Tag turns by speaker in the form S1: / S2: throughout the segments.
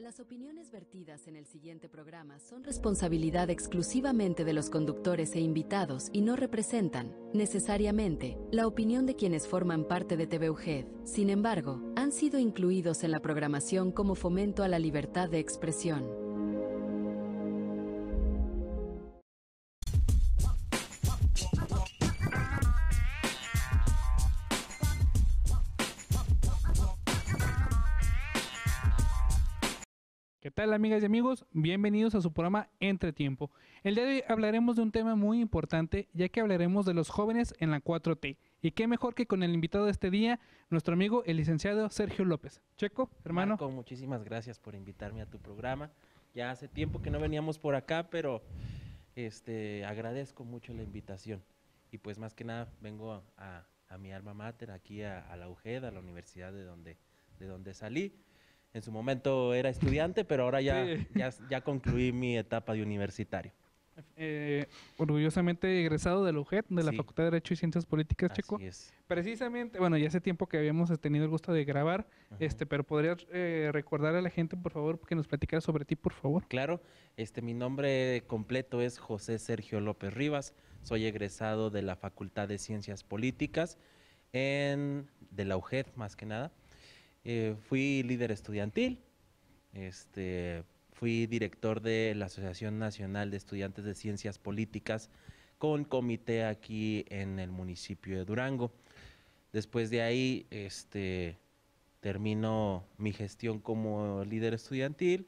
S1: Las opiniones vertidas en el siguiente programa son responsabilidad exclusivamente de los conductores e invitados y no representan, necesariamente, la opinión de quienes forman parte de TV UGED. Sin embargo, han sido incluidos en la programación como fomento a la libertad de expresión.
S2: ¿Qué tal, amigas y amigos? Bienvenidos a su programa Entretiempo. El día de hoy hablaremos de un tema muy importante, ya que hablaremos de los jóvenes en la 4T. Y qué mejor que con el invitado de este día, nuestro amigo el licenciado Sergio López. Checo, hermano.
S3: Marco, muchísimas gracias por invitarme a tu programa. Ya hace tiempo que no veníamos por acá, pero agradezco mucho la invitación. Y pues más que nada vengo a mi alma mater, aquí a la UGED, a la universidad de donde salí. En su momento era estudiante, pero ahora ya concluí mi etapa de universitario.
S2: Orgullosamente egresado de la UGED, de la Facultad de Derecho y Ciencias Políticas, Checo.
S3: Así es.
S2: Precisamente, bueno, ya hace tiempo que habíamos tenido el gusto de grabar, pero ¿podrías recordar a la gente, por favor, que nos platicara sobre ti, por favor?
S3: Claro, mi nombre completo es José Sergio López Rivas, soy egresado de la Facultad de Ciencias Políticas, de la UGED más que nada. Fui líder estudiantil, fui director de la Asociación Nacional de Estudiantes de Ciencias Políticas con comité aquí en el municipio de Durango. Después de ahí termino mi gestión como líder estudiantil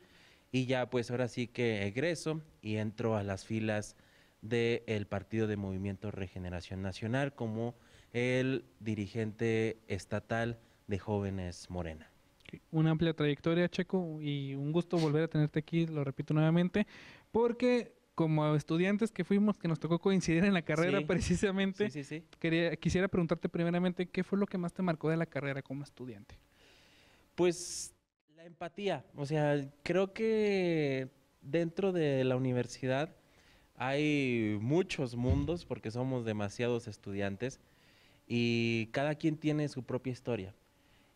S3: y ya pues ahora sí que egreso y entro a las filas del Partido de Movimiento Regeneración Nacional como el dirigente estatal de Jóvenes Morena.
S2: Una amplia trayectoria, Checo, y un gusto volver a tenerte aquí, lo repito nuevamente, porque como estudiantes que fuimos, que nos tocó coincidir en la carrera precisamente, quisiera preguntarte primeramente, ¿qué fue lo que más te marcó de la carrera como estudiante?
S3: Pues la empatía, o sea, creo que dentro de la universidad hay muchos mundos porque somos demasiados estudiantes y cada quien tiene su propia historia.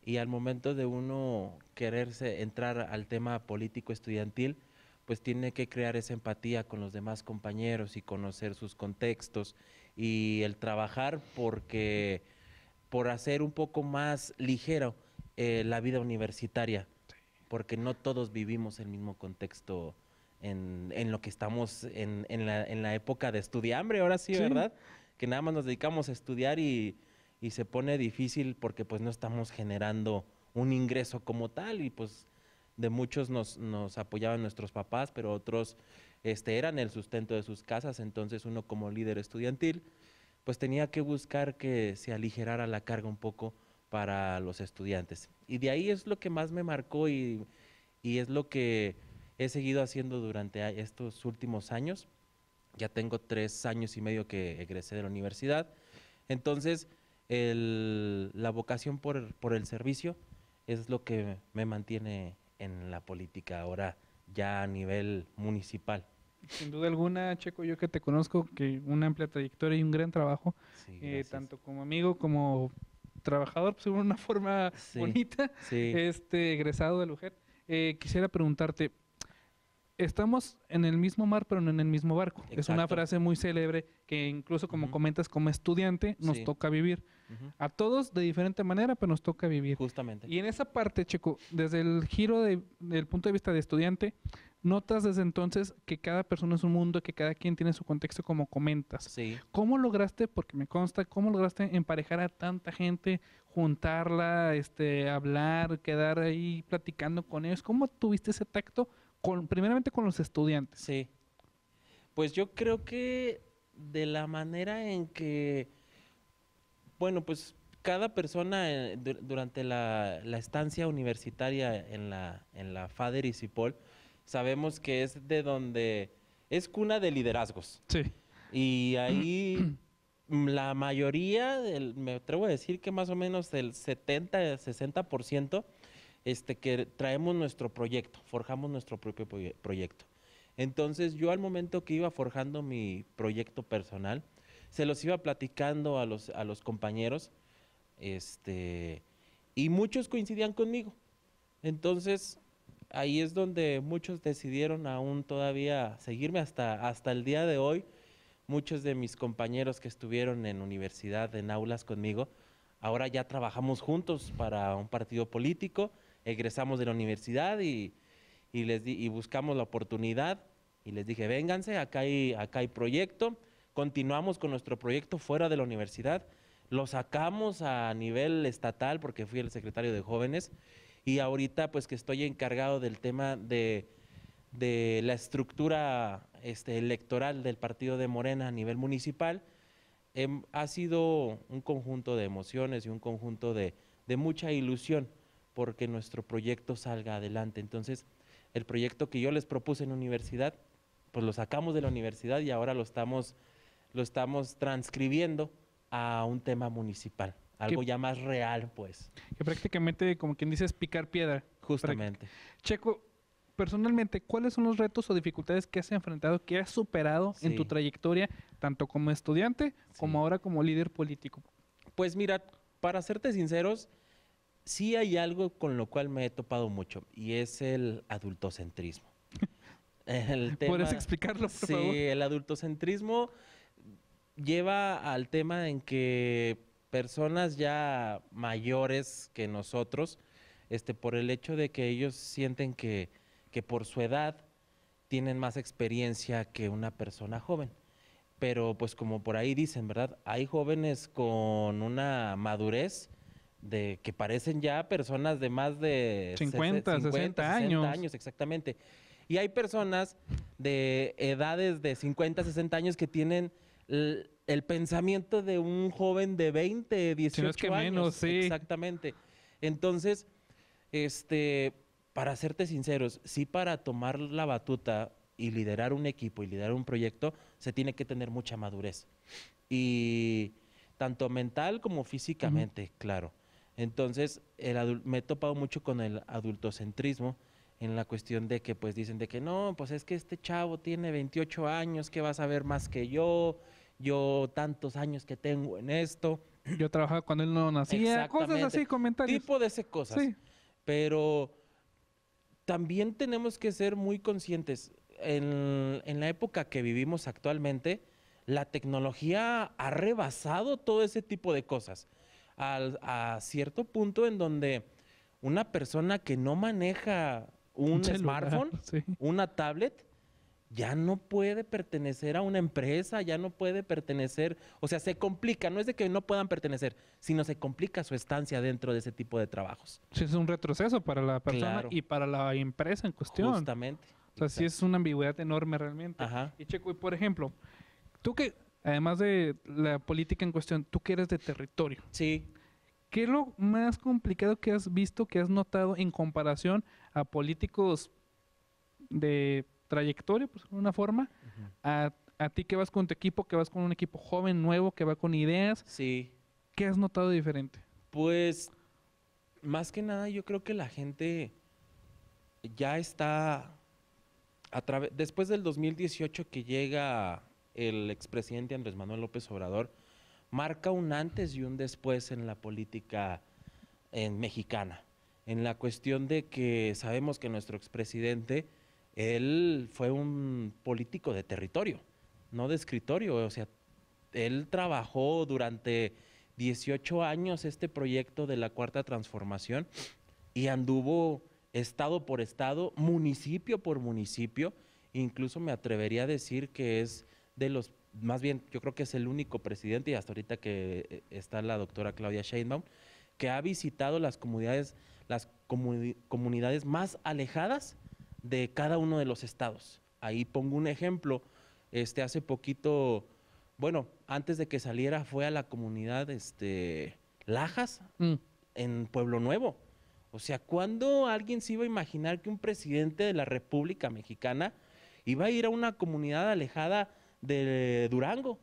S3: Y al momento de uno quererse entrar al tema político estudiantil, pues tiene que crear esa empatía con los demás compañeros y conocer sus contextos y el trabajar por hacer un poco más ligero la vida universitaria, porque no todos vivimos el mismo contexto en lo que estamos en la época de estudiambre, ahora sí, ¿verdad? Que nada más nos dedicamos a estudiar y se pone difícil porque pues no estamos generando un ingreso como tal y pues de muchos nos apoyaban nuestros papás, pero otros eran el sustento de sus casas, entonces uno como líder estudiantil pues tenía que buscar que se aligerara la carga un poco para los estudiantes. Y de ahí es lo que más me marcó y es lo que he seguido haciendo durante estos últimos años. Ya tengo 3 años y medio que egresé de la universidad, entonces la vocación por el servicio es lo que me mantiene en la política ahora ya a nivel municipal.
S2: Sin duda alguna, Checo, yo que te conozco, que una amplia trayectoria y un gran trabajo, tanto como amigo como trabajador, pues de una forma bonita, egresado de la UGED. Quisiera preguntarte, estamos en el mismo mar, pero no en el mismo barco. Exacto. Es una frase muy célebre que incluso como comentas como estudiante nos toca vivir. A todos de diferente manera, pero nos toca vivir.
S3: Justamente.
S2: Y en esa parte, Checo, desde el giro del punto de vista de estudiante, notas desde entonces que cada persona es un mundo, que cada quien tiene su contexto como comentas.
S3: Sí.
S2: ¿Cómo lograste, porque me consta, cómo lograste emparejar a tanta gente, juntarla, hablar, quedar ahí platicando con ellos? ¿Cómo tuviste ese tacto? Primeramente con los estudiantes.
S3: Sí, pues yo creo que de la manera en que, bueno, pues cada persona durante la estancia universitaria en la FADER y CIPOL, sabemos que es de donde es cuna de liderazgos.
S2: Sí.
S3: Y ahí la mayoría, me atrevo a decir que más o menos el 70-60%, que traemos nuestro proyecto, forjamos nuestro propio proyecto. Entonces yo al momento que iba forjando mi proyecto personal, se los iba platicando a los compañeros, y muchos coincidían conmigo. Entonces ahí es donde muchos decidieron aún todavía seguirme hasta el día de hoy. Muchos de mis compañeros que estuvieron en universidad, en aulas conmigo, ahora ya trabajamos juntos para un partido político, egresamos de la universidad y buscamos la oportunidad y les dije, vénganse, acá hay proyecto, continuamos con nuestro proyecto fuera de la universidad, lo sacamos a nivel estatal porque fui el secretario de jóvenes y ahorita pues que estoy encargado del tema de la estructura electoral del partido de Morena a nivel municipal, ha sido un conjunto de emociones y un conjunto de mucha ilusión porque nuestro proyecto salga adelante. Entonces, el proyecto que yo les propuse en la universidad, pues lo sacamos de la universidad y ahora lo estamos transcribiendo a un tema municipal, algo ya más real, pues.
S2: Que prácticamente, como quien dice, es picar piedra.
S3: Justamente.
S2: Checo, personalmente, ¿cuáles son los retos o dificultades que has enfrentado, que has superado en tu trayectoria, tanto como estudiante como ahora como líder político?
S3: Pues mira, para serte sinceros, sí hay algo con lo cual me he topado mucho y es el adultocentrismo.
S2: ¿Podrías explicarlo, por favor?
S3: Sí, el adultocentrismo lleva al tema en que personas ya mayores que nosotros, por el hecho de que ellos sienten que por su edad tienen más experiencia que una persona joven. Pero pues como por ahí dicen, ¿verdad? Hay jóvenes con una madurez de que parecen ya personas de más de
S2: 50, 60 años.
S3: Exactamente. Y hay personas de edades de 50, 60 años que tienen el pensamiento de un joven de 20, 18
S2: si no es que
S3: años.
S2: Menos, sí.
S3: Exactamente. Entonces, para serte sinceros, sí, para tomar la batuta y liderar un equipo y liderar un proyecto, se tiene que tener mucha madurez. Y tanto mental como físicamente, claro. Entonces, me he topado mucho con el adultocentrismo en la cuestión de que pues dicen de que no, pues es que este chavo tiene 28 años, que va a saber más que yo tantos años que tengo en esto.
S2: Yo trabajaba cuando él no nacía, cosas así, comentarios.
S3: Tipo de esas cosas. Sí. Pero también tenemos que ser muy conscientes. En la época que vivimos actualmente, la tecnología ha rebasado todo ese tipo de cosas. A cierto punto en donde una persona que no maneja un smartphone, una tablet, ya no puede pertenecer a una empresa, ya no puede pertenecer, o sea, se complica, no es de que no puedan pertenecer, sino se complica su estancia dentro de ese tipo de trabajos.
S2: Sí, es un retroceso para la persona y para la empresa en cuestión.
S3: Justamente.
S2: O sea, sí es una ambigüedad enorme realmente.
S3: Ajá.
S2: Y Checo, y por ejemplo, tú que, además de la política en cuestión, tú que eres de territorio.
S3: Sí.
S2: ¿Qué es lo más complicado que has visto, que has notado en comparación a políticos de trayectoria, pues de una forma, a ti que vas con tu equipo, que vas con un equipo joven, nuevo, que va con ideas?
S3: Sí.
S2: ¿Qué has notado diferente?
S3: Pues, más que nada, yo creo que la gente ya está, después del 2018 que llega el expresidente Andrés Manuel López Obrador, marca un antes y un después en la política mexicana, en la cuestión de que sabemos que nuestro expresidente, él fue un político de territorio, no de escritorio, o sea, él trabajó durante 18 años este proyecto de la Cuarta Transformación y anduvo estado por estado, municipio por municipio, incluso me atrevería a decir que es de los, más bien, yo creo que es el único presidente, y hasta ahorita que está la doctora Claudia Sheinbaum, que ha visitado las comunidades más alejadas de cada uno de los estados. Ahí pongo un ejemplo, hace poquito, bueno, antes de que saliera fue a la comunidad Lajas, en Pueblo Nuevo. O sea, ¿cuándo alguien se iba a imaginar que un presidente de la República Mexicana iba a ir a una comunidad alejada de Durango?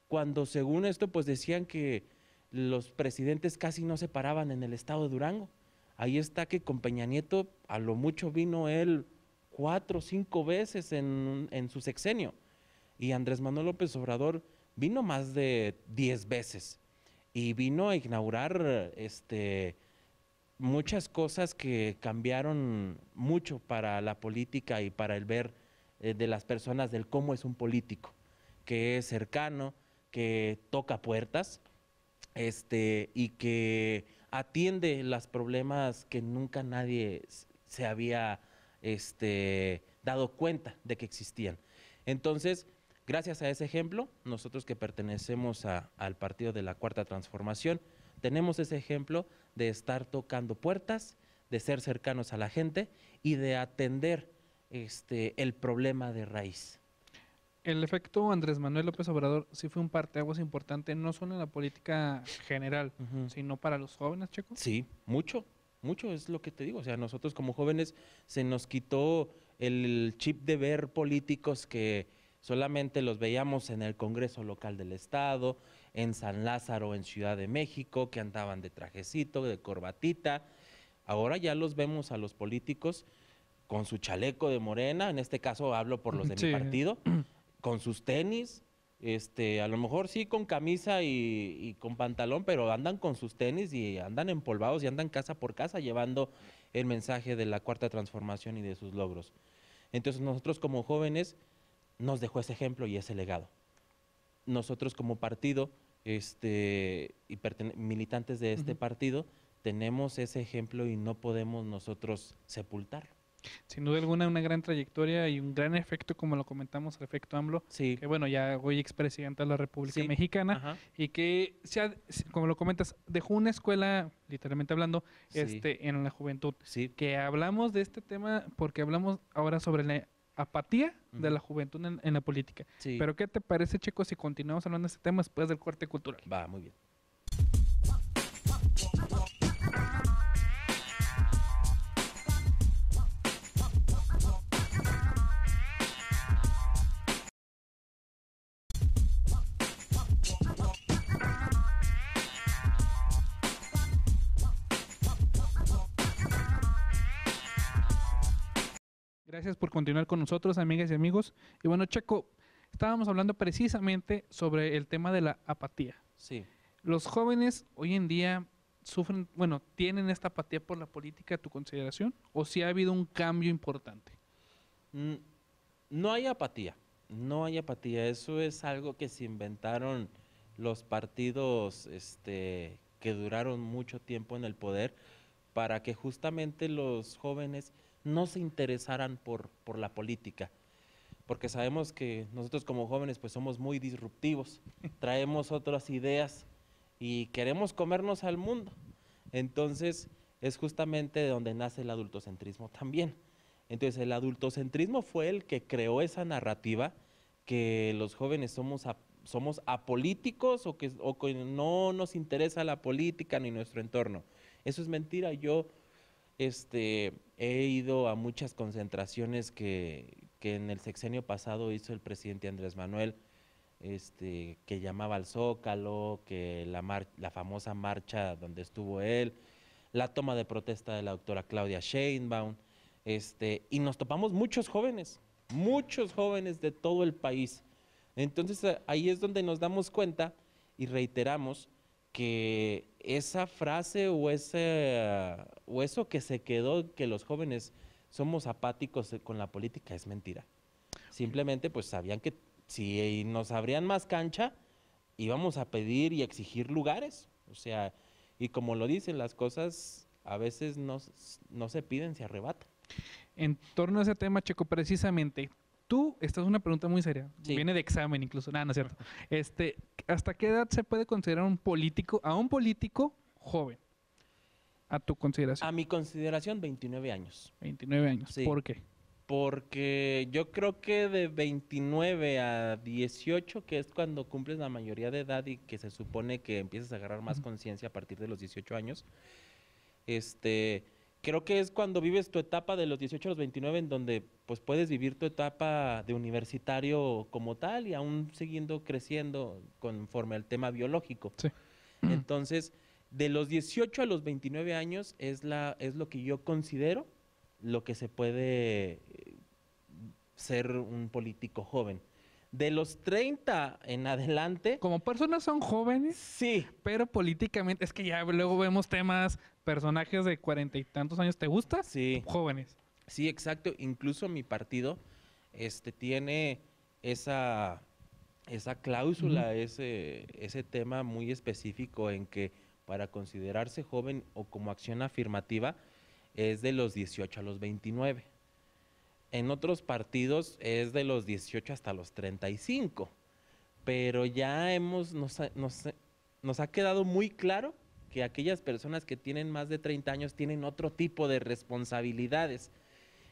S3: Cuando según esto, pues decían que los presidentes casi no se paraban en el estado de Durango. Ahí está que con Peña Nieto a lo mucho vino él 4 o 5 veces en su sexenio. Y Andrés Manuel López Obrador vino más de 10 veces. Y vino a inaugurar muchas cosas que cambiaron mucho para la política y para el ver de las personas del cómo es un político, que es cercano, que toca puertas, y que atiende los problemas que nunca nadie se había dado cuenta de que existían. Entonces, gracias a ese ejemplo, nosotros que pertenecemos al Partido de la Cuarta Transformación, tenemos ese ejemplo de estar tocando puertas, de ser cercanos a la gente y de atender el problema de raíz.
S2: El efecto Andrés Manuel López Obrador sí fue un parteaguas importante, no solo en la política general, sino para los jóvenes, Checo.
S3: Sí, mucho es lo que te digo. O sea, nosotros como jóvenes se nos quitó el chip de ver políticos que solamente los veíamos en el Congreso local del Estado, en San Lázaro, en Ciudad de México, que andaban de trajecito, de corbatita. Ahora ya los vemos a los políticos con su chaleco de Morena, en este caso hablo por los de mi partido, con sus tenis, a lo mejor sí con camisa y con pantalón, pero andan con sus tenis y andan empolvados y andan casa por casa llevando el mensaje de la Cuarta Transformación y de sus logros. Entonces nosotros como jóvenes nos dejó ese ejemplo y ese legado. Nosotros como partido y militantes de este partido tenemos ese ejemplo y no podemos nosotros sepultarlo.
S2: Sin duda alguna, una gran trayectoria y un gran efecto, como lo comentamos, el efecto AMLO, que bueno, ya hoy expresidente de la República Mexicana, y que, como lo comentas, dejó una escuela, literalmente hablando, en la juventud. Que hablamos de este tema porque hablamos ahora sobre la apatía de la juventud en la política. Pero ¿qué te parece, Checo, si continuamos hablando de este tema después del corte cultural?
S3: Va, muy bien.
S2: Gracias por continuar con nosotros, amigas y amigos. Y bueno, Checo, estábamos hablando precisamente sobre el tema de la apatía.
S3: Sí.
S2: Los jóvenes hoy en día sufren, bueno, ¿tienen esta apatía por la política a tu consideración? ¿O si ha habido un cambio importante?
S3: No hay apatía, no hay apatía. Eso es algo que se inventaron los partidos que duraron mucho tiempo en el poder para que justamente los jóvenes no se interesaran por la política, porque sabemos que nosotros como jóvenes pues somos muy disruptivos, traemos otras ideas y queremos comernos al mundo. Entonces es justamente de donde nace el adultocentrismo también. Entonces el adultocentrismo fue el que creó esa narrativa que los jóvenes somos apolíticos o que no nos interesa la política ni nuestro entorno. Eso es mentira. Yo he ido a muchas concentraciones que en el sexenio pasado hizo el presidente Andrés Manuel, que llamaba al Zócalo, que la famosa marcha donde estuvo él, la toma de protesta de la doctora Claudia Sheinbaum, y nos topamos muchos jóvenes de todo el país. Entonces ahí es donde nos damos cuenta y reiteramos que esa frase o eso que se quedó, que los jóvenes somos apáticos con la política, es mentira. Simplemente pues sabían que si nos abrían más cancha, íbamos a pedir y exigir lugares. O sea, y como lo dicen, las cosas a veces no se piden, se arrebatan.
S2: En torno a ese tema, Checo, precisamente, esta es una pregunta muy seria, viene de examen incluso, no es cierto. ¿Hasta qué edad se puede considerar a un político joven? A tu consideración.
S3: A mi consideración, 29 años.
S2: 29 años, sí. ¿Por qué?
S3: Porque yo creo que de 29 a 18, que es cuando cumples la mayoría de edad y que se supone que empiezas a agarrar más conciencia a partir de los 18 años, creo que es cuando vives tu etapa de los 18 a los 29 en donde pues puedes vivir tu etapa de universitario como tal y aún siguiendo creciendo conforme al tema biológico.
S2: Sí.
S3: Entonces, de los 18 a los 29 años es lo que yo considero lo que se puede ser un político joven. De los 30 en adelante.
S2: Como personas son jóvenes.
S3: Sí.
S2: Pero políticamente, es que ya luego vemos temas, personajes de 40 y tantos años, ¿te gusta?
S3: Sí.
S2: Jóvenes.
S3: Sí, exacto. Incluso mi partido tiene esa cláusula, ese tema muy específico en que para considerarse joven o como acción afirmativa es de los 18 a los 29. En otros partidos es de los 18 hasta los 35, pero ya nos ha quedado muy claro que aquellas personas que tienen más de 30 años tienen otro tipo de responsabilidades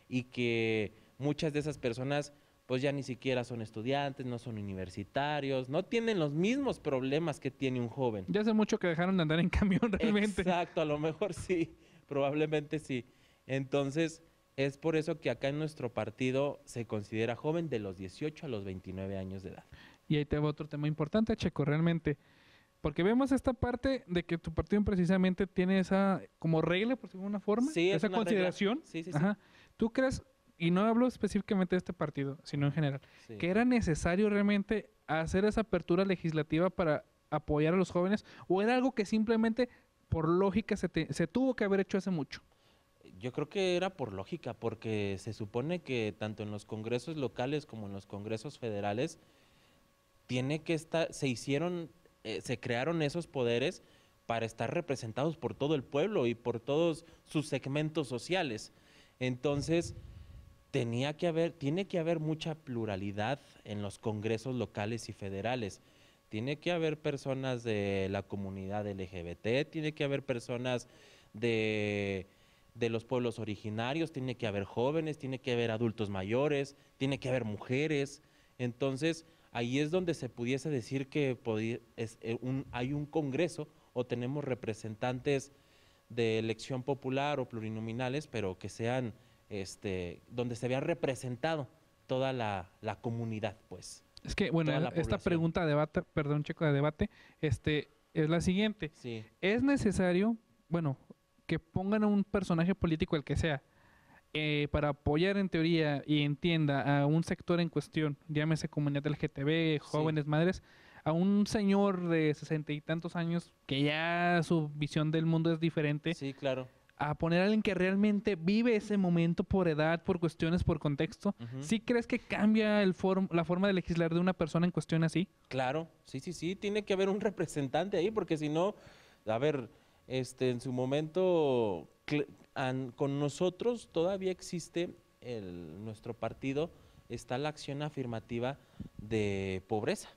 S3: y que muchas de esas personas pues ya ni siquiera son estudiantes, no son universitarios, no tienen los mismos problemas que tiene un joven.
S2: Ya hace mucho que dejaron de andar en camión realmente.
S3: Exacto, a lo mejor sí, probablemente sí. Entonces, es por eso que acá en nuestro partido se considera joven de los 18 a los 29 años de edad.
S2: Y ahí te va otro tema importante, Checo, realmente. Porque vemos esta parte de que tu partido precisamente tiene esa como regla, por alguna forma,
S3: sí,
S2: esa consideración.
S3: Sí, sí,
S2: Ajá. ¿Tú crees, y no hablo específicamente de este partido, sino en general, que era necesario realmente hacer esa apertura legislativa para apoyar a los jóvenes, o era algo que simplemente por lógica se tuvo que haber hecho hace mucho?
S3: Yo creo que era por lógica, porque se supone que tanto en los congresos locales como en los congresos federales se crearon esos poderes para estar representados por todo el pueblo y por todos sus segmentos sociales. Entonces, tiene que haber mucha pluralidad en los congresos locales y federales. Tiene que haber personas de la comunidad LGBT, tiene que haber personas de los pueblos originarios, tiene que haber jóvenes, tiene que haber adultos mayores, tiene que haber mujeres. Entonces, ahí es donde se pudiese decir que hay un congreso o tenemos representantes de elección popular o plurinominales, pero que sean, donde se vea representado toda la comunidad, pues.
S2: Es que, bueno, esta pregunta de debate, perdón, Checo, de debate, es la siguiente.
S3: Sí.
S2: ¿Es necesario, bueno, que pongan a un personaje político, el que sea, para apoyar en teoría y entienda a un sector en cuestión, llámese comunidad LGTB, jóvenes, madres, a un señor de 60 y tantos años que ya su visión del mundo es diferente?
S3: Sí, claro.
S2: A poner a alguien que realmente vive ese momento por edad, por cuestiones, por contexto. ¿Sí crees que cambia la forma de legislar de una persona en cuestión así?
S3: Claro, sí, tiene que haber un representante ahí, porque si no, a ver, en su momento, con nosotros todavía existe nuestro partido, está la acción afirmativa de pobreza.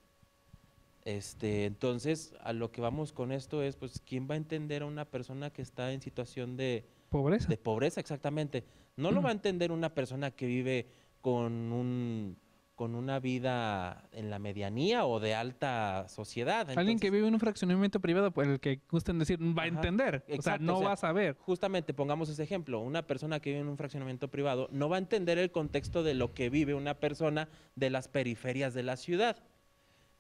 S3: Entonces, a lo que vamos con esto es, pues, ¿quién va a entender a una persona que está en situación de
S2: pobreza?
S3: De pobreza, exactamente. No lo va a entender una persona que vive con una vida en la medianía o de alta sociedad. Entonces,
S2: alguien que vive en un fraccionamiento privado, pues el que gusten decir, va a entender. Exacto, o sea, no va a saber.
S3: Justamente, pongamos ese ejemplo. Una persona que vive en un fraccionamiento privado no va a entender el contexto de lo que vive una persona de las periferias de la ciudad.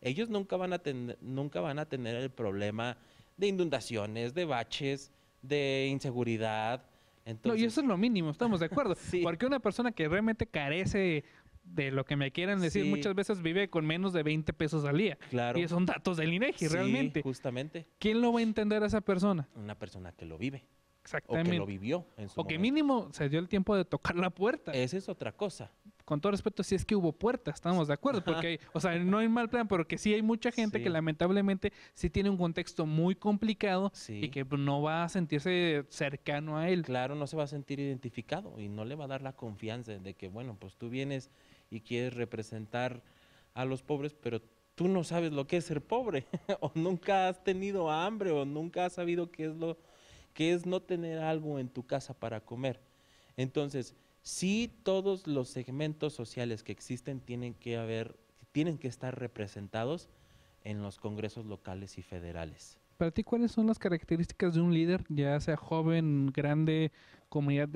S3: Ellos nunca van a tener el problema de inundaciones, de baches, de inseguridad. Entonces,
S2: no, y eso es lo mínimo, estamos de acuerdo.
S3: Sí.
S2: Porque una persona que realmente carece de lo que me quieran decir,
S3: Sí.
S2: muchas veces vive con menos de 20 pesos al día.
S3: Claro.
S2: Y son datos del INEGI, realmente.
S3: Justamente.
S2: ¿Quién lo va a entender a esa persona?
S3: Una persona que lo vive.
S2: Exactamente.
S3: O que lo vivió en su
S2: O que
S3: momento.
S2: mínimo se dio el tiempo de tocar la puerta.
S3: Esa es otra cosa.
S2: Con todo respeto, si es que hubo puertas, estamos de acuerdo, porque, o sea, no hay mal plan, pero que sí hay mucha gente que lamentablemente sí tiene un contexto muy complicado y que no va a sentirse cercano a él.
S3: Claro, no se va a sentir identificado y no le va a dar la confianza de que, bueno, pues tú vienes y quieres representar a los pobres, pero tú no sabes lo que es ser pobre, o nunca has tenido hambre, o nunca has sabido qué es no tener algo en tu casa para comer. Entonces, sí, todos los segmentos sociales que existen tienen que estar representados en los congresos locales y federales.
S2: Para ti, ¿cuáles son las características de un líder, ya sea joven, grande, comunidad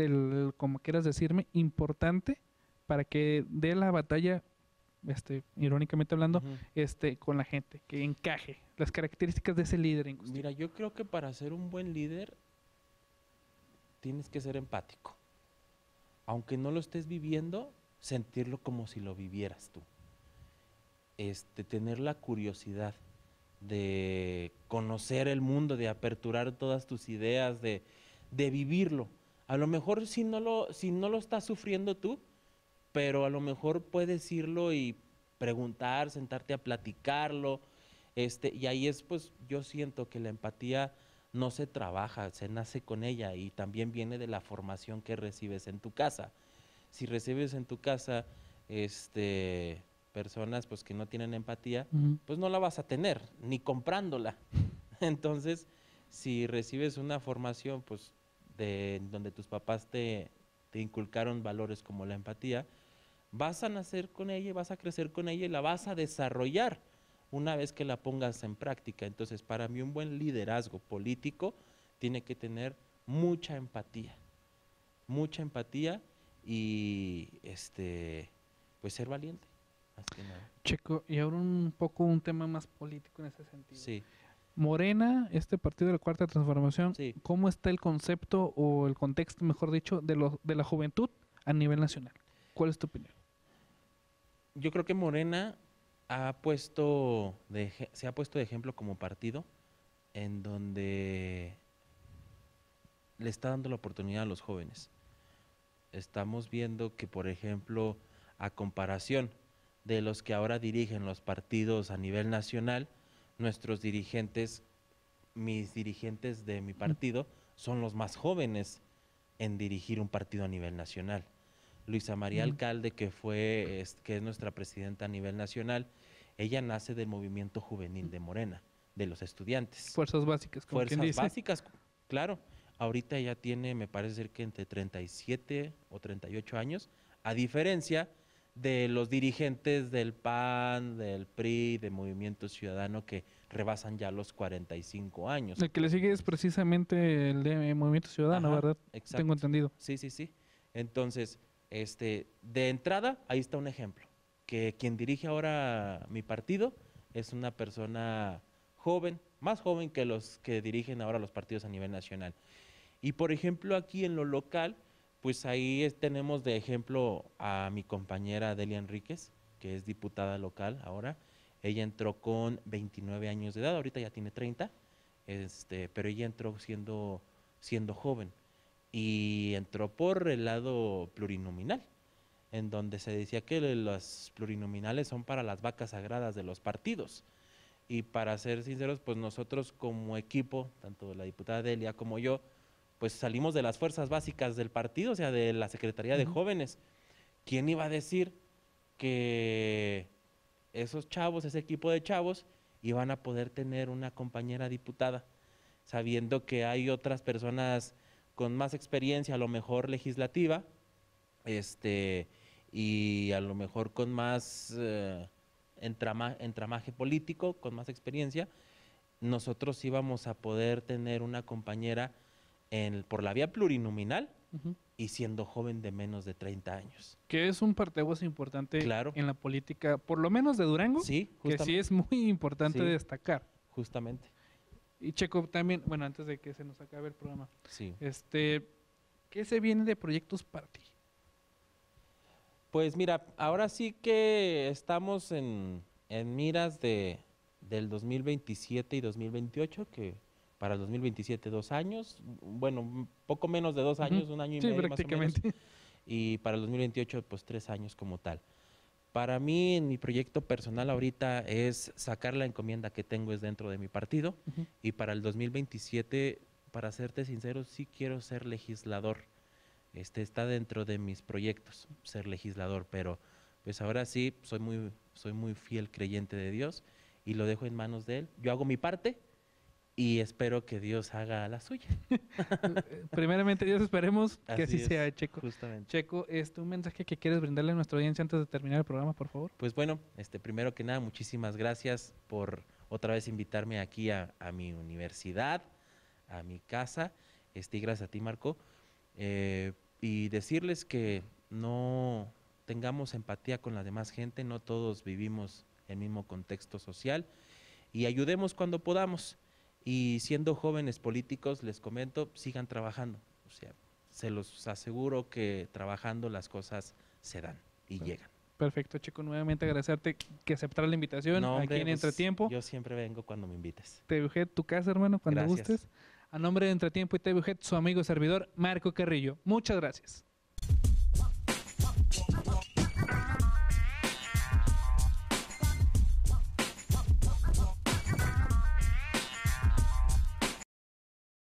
S2: como quieras decirme, importante para que dé la batalla, irónicamente hablando, con la gente, que encaje las características de ese líder en cuestión?
S3: Mira, yo creo que para ser un buen líder tienes que ser empático. Aunque no lo estés viviendo, sentirlo como si lo vivieras tú. tener la curiosidad de conocer el mundo, de aperturar todas tus ideas, de vivirlo. A lo mejor si no lo estás sufriendo tú, pero a lo mejor puedes irlo y preguntar, sentarte a platicarlo, y ahí es, pues, yo siento que la empatía no se trabaja, se nace con ella y también viene de la formación que recibes en tu casa. Si recibes en tu casa, personas, pues, que no tienen empatía, pues no la vas a tener, ni comprándola. Entonces, si recibes una formación, pues, donde tus papás te inculcaron valores como la empatía, vas a nacer con ella, vas a crecer con ella y la vas a desarrollar una vez que la pongas en práctica. Entonces, para mí un buen liderazgo político tiene que tener mucha empatía y pues ser valiente, más que nada.
S2: Checo, y ahora un poco un tema más político en ese sentido.
S3: Sí.
S2: Morena, este partido de la Cuarta Transformación,
S3: Sí.
S2: ¿cómo está el concepto o el contexto, mejor dicho, de la juventud a nivel nacional? ¿Cuál es tu opinión?
S3: Yo creo que Morena se ha puesto de ejemplo como partido en donde le está dando la oportunidad a los jóvenes. Estamos viendo que, por ejemplo, a comparación de los que ahora dirigen los partidos a nivel nacional, nuestros dirigentes, mis dirigentes de mi partido, son los más jóvenes en dirigir un partido a nivel nacional. Luisa María Alcalde, que es nuestra presidenta a nivel nacional, ella nace del movimiento juvenil de Morena, de los estudiantes.
S2: Fuerzas básicas, como quien dice.
S3: Fuerzas básicas, claro. Ahorita ella tiene, me parece ser que entre 37 o 38 años, a diferencia de los dirigentes del PAN, del PRI, de Movimiento Ciudadano, que rebasan ya los 45 años.
S2: El que le sigue es precisamente el de Movimiento Ciudadano,
S3: Ajá,
S2: ¿verdad?
S3: Exacto.
S2: Tengo entendido.
S3: Sí. Entonces, de entrada, ahí está un ejemplo, que quien dirige ahora mi partido es una persona joven, más joven que los que dirigen ahora los partidos a nivel nacional. Y por ejemplo, aquí en lo local, pues ahí tenemos de ejemplo a mi compañera Delia Enríquez, que es diputada local ahora. Ella entró con 29 años de edad, ahorita ya tiene 30, pero ella entró siendo joven. Y entró por el lado plurinominal, en donde se decía que los plurinominales son para las vacas sagradas de los partidos. Y para ser sinceros, pues nosotros como equipo, tanto la diputada Delia como yo, pues salimos de las fuerzas básicas del partido, o sea, de la Secretaría de Jóvenes. ¿Quién iba a decir que esos chavos, ese equipo de chavos, iban a poder tener una compañera diputada, sabiendo que hay otras personas con más experiencia, a lo mejor legislativa, y a lo mejor con más entramaje político, con más experiencia? Nosotros íbamos a poder tener una compañera por la vía plurinominal y siendo joven de menos de 30 años.
S2: Que es un parteaguas importante en la política, por lo menos de Durango,
S3: sí,
S2: que sí es muy importante destacar.
S3: Justamente.
S2: Y Checo, también, bueno, antes de que se nos acabe el programa,
S3: sí.
S2: ¿Qué se viene de proyectos para ti?
S3: Pues mira, ahora sí que estamos en miras del 2027 y 2028, que para el 2027 2 años, bueno, un poco menos de 2 años, un año y medio
S2: prácticamente.
S3: Más o menos, y para el 2028 pues 3 años como tal. Para mí, en mi proyecto personal ahorita es sacar la encomienda que tengo es dentro de mi partido, y para el 2027, para serte sincero, sí quiero ser legislador. Está dentro de mis proyectos, ser legislador, pero pues ahora sí soy muy fiel creyente de Dios y lo dejo en manos de Él. Yo hago mi parte y espero que Dios haga la suya.
S2: Primeramente, Dios, esperemos que así sea, Checo.
S3: Justamente.
S2: Checo, un mensaje que quieres brindarle a nuestra audiencia antes de terminar el programa, por favor.
S3: Pues bueno, primero que nada, muchísimas gracias por otra vez invitarme aquí a mi universidad, a mi casa, y gracias a ti, Marco. Y decirles que no tengamos empatía con la demás gente, no todos vivimos el mismo contexto social, y ayudemos cuando podamos. Y siendo jóvenes políticos, les comento, sigan trabajando. O sea, se los aseguro que trabajando las cosas se dan y llegan.
S2: Perfecto, Checo. Nuevamente agradecerte que aceptar la invitación aquí en Entretiempo.
S3: Yo siempre vengo cuando me invites.
S2: TVUGED, tu casa, hermano, cuando gustes. A nombre de Entretiempo y TVUGED, su amigo y servidor, Marco Carrillo. Muchas gracias.